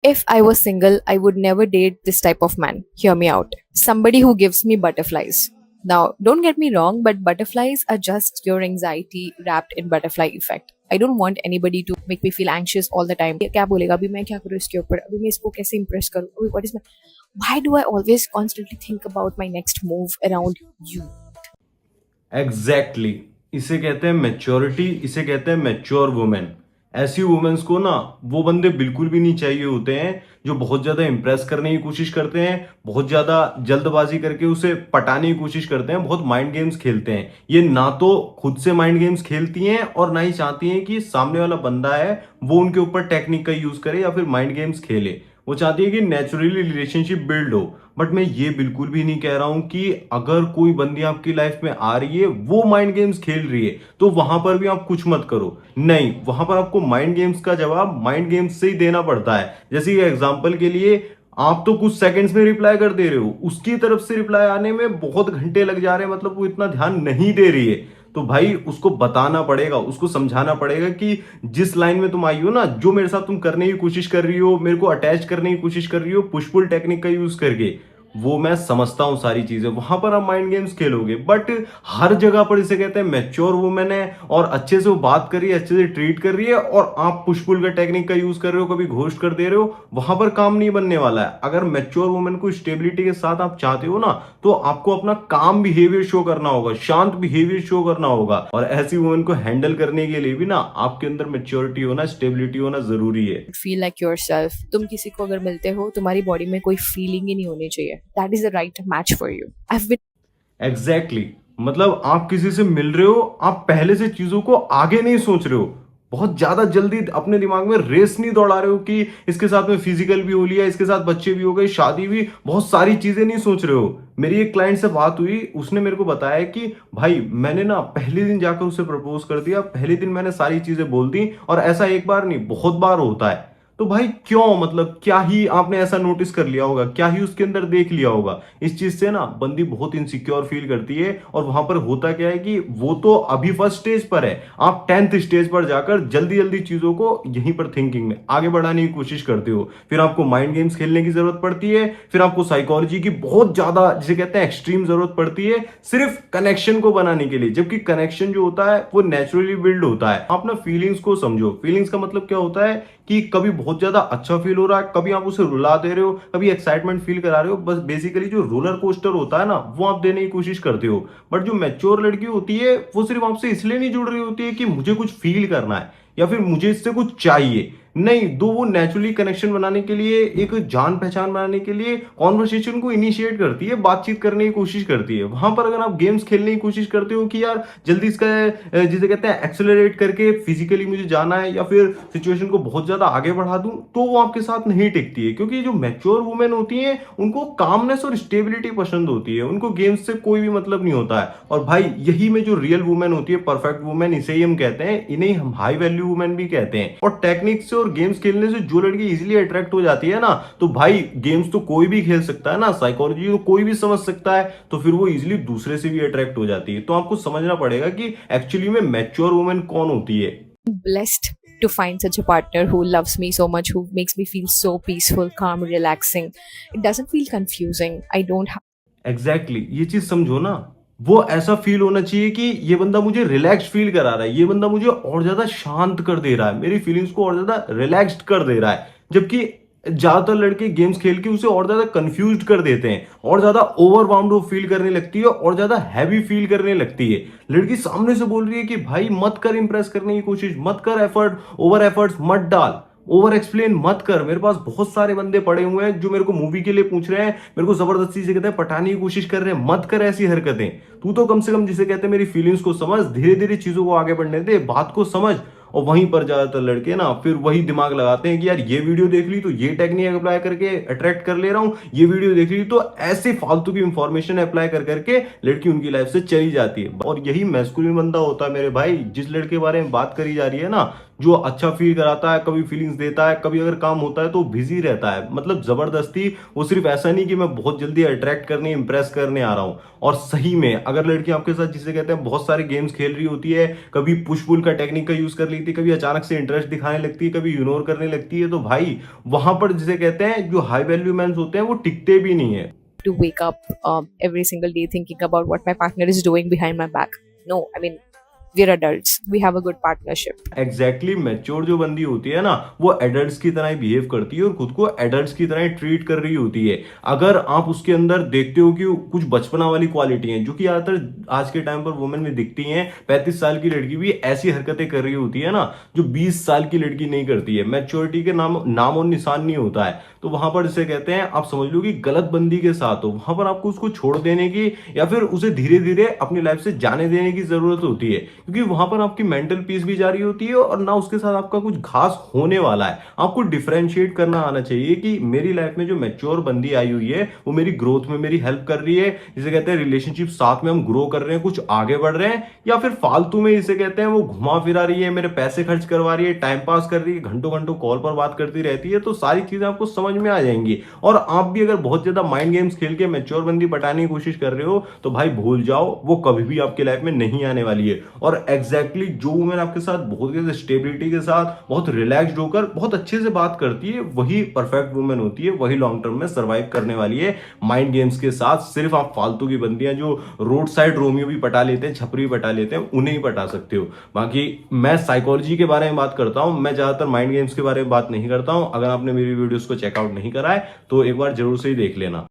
If I was single, I would never date this type of man. Hear me out. Somebody who gives me butterflies. Now, don't get me wrong, but butterflies are just your anxiety wrapped in butterfly effect. I don't want anybody to make me feel anxious all the time. क्या बोलेगा अभी मैं क्या करूँ इसके ऊपर अभी मैं इसको कैसे impress करूँ अभी what is my why do I always constantly think about my next move around you? Exactly इसे कहते हैं मैच्योरिटी, इसे कहते हैं मैच्योर वुमेन। ऐसी वुमेन्स को ना वो बंदे बिल्कुल भी नहीं चाहिए होते हैं जो बहुत ज्यादा इंप्रेस करने की कोशिश करते हैं, बहुत ज्यादा जल्दबाजी करके उसे पटाने की कोशिश करते हैं, बहुत माइंड गेम्स खेलते हैं। ये ना तो खुद से माइंड गेम्स खेलती हैं और ना ही चाहती हैं कि सामने वाला बंदा है वो उनके ऊपर टेक्निक का यूज करे या फिर माइंड गेम्स खेले। वो चाहती है कि नेचुरली रिलेशनशिप बिल्ड हो। बट मैं ये बिल्कुल भी नहीं कह रहा हूं कि अगर कोई बंदी आपकी लाइफ में आ रही है वो माइंड गेम्स खेल रही है तो वहां पर भी आप कुछ मत करो। नहीं, वहां पर आपको माइंड गेम्स का जवाब माइंड गेम्स से ही देना पड़ता है। जैसे एग्जांपल के लिए आप तो कुछ सेकंड्स में रिप्लाई कर दे रहे हो, उसकी तरफ से रिप्लाई आने में बहुत घंटे लग जा रहे हैं, मतलब वो इतना ध्यान नहीं दे रही है। तो भाई उसको बताना पड़ेगा, उसको समझाना पड़ेगा कि जिस लाइन में तुम आई हो ना, जो मेरे साथ तुम करने की कोशिश कर रही हो, मेरे को अटैच करने की कोशिश कर रही हो पुश पुल टेक्निक का यूज करके, वो मैं समझता हूं सारी चीजें, वहां पर आप माइंड गेम्स खेलोगे। बट हर जगह पर इसे कहते हैं मैच्योर वुमेन है और अच्छे से वो बात कर रही है, अच्छे से ट्रीट कर रही है और आप पुश पुल का टेक्निक का यूज कर रहे हो, कभी घोस्ट कर दे रहे हो, वहां पर काम नहीं बनने वाला है। अगर मैच्योर वुमेन को स्टेबिलिटी के साथ आप चाहते हो ना तो आपको अपना काम बिहेवियर शो करना होगा, शांत बिहेवियर शो करना होगा। और ऐसी वुमेन को हैंडल करने के लिए भी ना आपके अंदर मैच्योरिटी होना, स्टेबिलिटी होना जरूरी है। Feel like yourself. तुम किसी को अगर मिलते हो तुम्हारी बॉडी में कोई फीलिंग ही नहीं होनी चाहिए. That is the right match for you. I've been exactly मतलब आप किसी से मिल रहे हो, आप पहले से चीजों को आगे नहीं सोच रहे हो, बहुत ज्यादा जल्दी अपने दिमाग में रेस नहीं दौड़ा रहे हो कि इसके साथ में फिजिकल भी हो लिया, इसके साथ बच्चे भी हो गए, शादी भी, बहुत सारी चीजें नहीं सोच रहे हो। मेरी एक क्लाइंट से बात हुई, उसने मेरे को बताया कि भाई मैंने ना पहले दिन जाकर उसे प्रपोज कर दिया, पहले दिन मैंने सारी चीजें बोल दी और ऐसा एक बार नहीं बहुत बार होता है। तो भाई क्यों, मतलब क्या ही आपने ऐसा नोटिस कर लिया होगा, क्या ही उसके अंदर देख लिया होगा। इस चीज से ना बंदी बहुत इनसिक्योर फील करती है और वहां पर होता क्या है कि वो तो अभी फर्स्ट स्टेज पर है, आप 10th स्टेज पर जाकर जल्दी जल्दी चीजों को यहीं पर थिंकिंग में आगे बढ़ाने की कोशिश करते हो। फिर आपको माइंड गेम्स खेलने की जरूरत पड़ती है, फिर आपको साइकोलॉजी की बहुत ज्यादा जिसे कहते हैं एक्सट्रीम जरूरत पड़ती है सिर्फ कनेक्शन को बनाने के लिए, जबकि कनेक्शन जो होता है वो नेचुरली बिल्ड होता है। आप ना फीलिंग्स को समझो। फीलिंग्स का मतलब क्या होता है कि कभी बहुत ज्यादा अच्छा फील हो रहा है, कभी आप उसे रुला दे रहे हो, कभी एक्साइटमेंट फील करा रहे हो, बस बेसिकली जो रोलर कोस्टर होता है ना वो आप देने की कोशिश करते हो। बट जो मैच्योर लड़की होती है वो सिर्फ आपसे इसलिए नहीं जुड़ रही होती है कि मुझे कुछ फील करना है या फिर मुझे इससे कुछ चाहिए, नहीं, दो वो नेचुरली कनेक्शन बनाने के लिए, एक जान पहचान बनाने के लिए कॉन्वर्सेशन को इनिशिएट करती है, बातचीत करने की कोशिश करती है। वहां पर अगर आप गेम्स खेलने की कोशिश करते हो कि यार जल्दी इसका जिसे कहते हैं एक्सेलरेट करके फिजिकली मुझे जाना है या फिर सिचुएशन को बहुत ज्यादा आगे बढ़ा दूं, तो वो आपके साथ नहीं टिकती है। क्योंकि जो मैच्योर वुमेन होती है उनको कामनेस और स्टेबिलिटी पसंद होती है, उनको गेम्स से कोई भी मतलब नहीं होता है। और भाई यही में जो रियल वुमेन होती है, परफेक्ट वुमेन, इसे ही हम कहते हैं, इन्हें हम हाई वैल्यू वुमेन भी कहते हैं। और टेक्निक से और गेम्स खेलने से जो लड़की इजीली अट्रैक्ट हो जाती है ना, तो भाई गेम्स तो कोई भी खेल सकता है ना, साइकोलॉजी तो कोई भी समझ सकता है, तो फिर वो इजीली दूसरे से भी अट्रैक्ट हो जाती है। तो आपको समझना पड़ेगा कि एक्चुअली में मैच्योर वुमेन कौन होती है। blessed to find such a partner who loves me so much, who makes me feel so peaceful, calm, relaxing. It doesn't feel confusing. I don't have exactly ये चीज समझो ना, वो ऐसा फील होना चाहिए कि ये बंदा मुझे रिलैक्स फील करा रहा है, ये बंदा मुझे और ज्यादा शांत कर दे रहा है, मेरी फीलिंग्स को और ज्यादा रिलैक्स्ड कर दे रहा है। जबकि ज्यादातर लड़के गेम्स खेल के उसे और ज्यादा कंफ्यूज कर देते हैं, और ज्यादा ओवरवार्म्ड वो फील करने लगती है और ज्यादा हैवी फील करने लगती है। लड़की सामने से बोल रही है कि भाई मत कर इंप्रेस करने की कोशिश, मत कर एफर्ट, ओवर एफर्ट्स मत डाल, ओवर एक्सप्लेन मत कर। मेरे पास बहुत सारे बंदे पड़े हुए हैं जो मेरे को मूवी के लिए पूछ रहे हैं, मेरे को जबरदस्ती से कहते हैं पटाने की कोशिश कर रहे हैं, मत कर ऐसी हरकतें। तू तो कम से कम जिसे कहते हैं मेरी फीलिंग्स को समझ, धीरे धीरे चीजों को आगे बढ़ने दे, बात को समझ। और वहीं पर ज्यादातर लड़के ना फिर वही दिमाग लगाते हैं कि यार ये वीडियो देख ली तो ये टेक्निक अप्लाई करके अट्रैक्ट कर ले रहा हूं, ये वीडियो देख ली तो ऐसे फालतू की इंफॉर्मेशन अप्लाई कर करके लड़की उनकी लाइफ से चली जाती है। और यही मैस्कुलिन बंदा होता है मेरे भाई, जिस लड़के के बारे में बात करी जा रही है ना, जो अच्छा फील कराता है, कभी फीलिंग्स देता है, कभी अगर काम होता है तो बिजी रहता है। मतलब जबरदस्ती वो सिर्फ ऐसा नहीं कि मैं बहुत जल्दी अट्रैक्ट करने, इंप्रेस करने आ रहा हूँ। और सही में अगर लड़की आपके साथ जिसे कहते हैं बहुत सारे गेम्स खेल रही होती है, कभी पुश पुल का टेक्निक का यूज कर लेती है, कभी अचानक से इंटरेस्ट दिखाने लगती है, कभी इग्नोर करने लगती है, तो भाई वहां पर जिसे कहते हैं जो हाई वैल्यू मैन होते हैं वो टिकते भी नहीं है। To wake up every single day thinking about what my partner is doing behind my back. No, I mean, we're adults. We have a good partnership. Exactly mature जो बंदी होती है ना, वो एडल्ट्स की तरह ही बिहेव करती है और खुद को एडल्ट्स की तरह ही ट्रीट कर रही होती है। अगर आप उसके अंदर देखते हो कि कुछ बचपना वाली क्वालिटी हैं जो कि ज्यादातर आज के टाइम पर वुमेन में दिखती हैं, 35 साल की लड़की भी ऐसी हरकतें कर रही होती है ना जो 20 साल की लड़की नहीं करती है। मैच्योरिटी के नाम और निशान नहीं होता है। तो वहां पर जिसे कहते हैं आप समझ लो कि गलत बंदी के साथ हो, वहां पर आपको उसको छोड़ देने की या फिर उसे धीरे धीरे अपनी लाइफ से जाने देने की जरूरत होती है, क्योंकि वहां पर आपकी मेंटल पीस भी जा रही होती है और ना उसके साथ आपका कुछ खास होने वाला है। आपको डिफरेंशिएट करना आना चाहिए कि मेरी लाइफ में जो मैच्योर बंदी आई हुई है वो मेरी ग्रोथ में मेरी हेल्प कर रही है, जिसे कहते हैं रिलेशनशिप साथ में हम ग्रो कर रहे हैं, कुछ आगे बढ़ रहे हैं, या फिर फालतू में इसे कहते हैं वो घुमा फिरा रही है, मेरे पैसे खर्च करवा रही है, टाइम पास कर रही है, घंटों घंटों कॉल पर बात करती रहती है। तो सारी चीजें आपको समझ में आ जाएंगी। और आप भी अगर बहुत ज्यादा माइंड गेम्स खेल के मैच्योर बंदी पटाने की कोशिश कर रहे हो तो भाई भूल जाओ, वो कभी भी आपकी लाइफ में नहीं आने वाली है। और एग्जैक्टली जो वुमेन आपके साथ बहुत ज्यादा स्टेबिलिटी के साथ बहुत रिलैक्स्ड होकर बहुत अच्छे से बात करती है, वही परफेक्ट वुमेन होती है, वही लॉन्ग टर्म में सर्वाइव करने वाली है। माइंड गेम्स के साथ सिर्फ आप फालतू की बंदियां जो रोड साइड रोमियो भी पटा लेते हैं, छपरी भी पटा लेते हैं, उन्हें ही पटा सकते हो। बाकी मैं साइकोलॉजी के बारे में बात करता हूं, मैं ज्यादातर माइंड गेम्स के बारे में बात नहीं करता हूं। अगर आपने मेरी वीडियोस को चेकआउट नहीं करा है तो एक बार जरूर से ही देख लेना।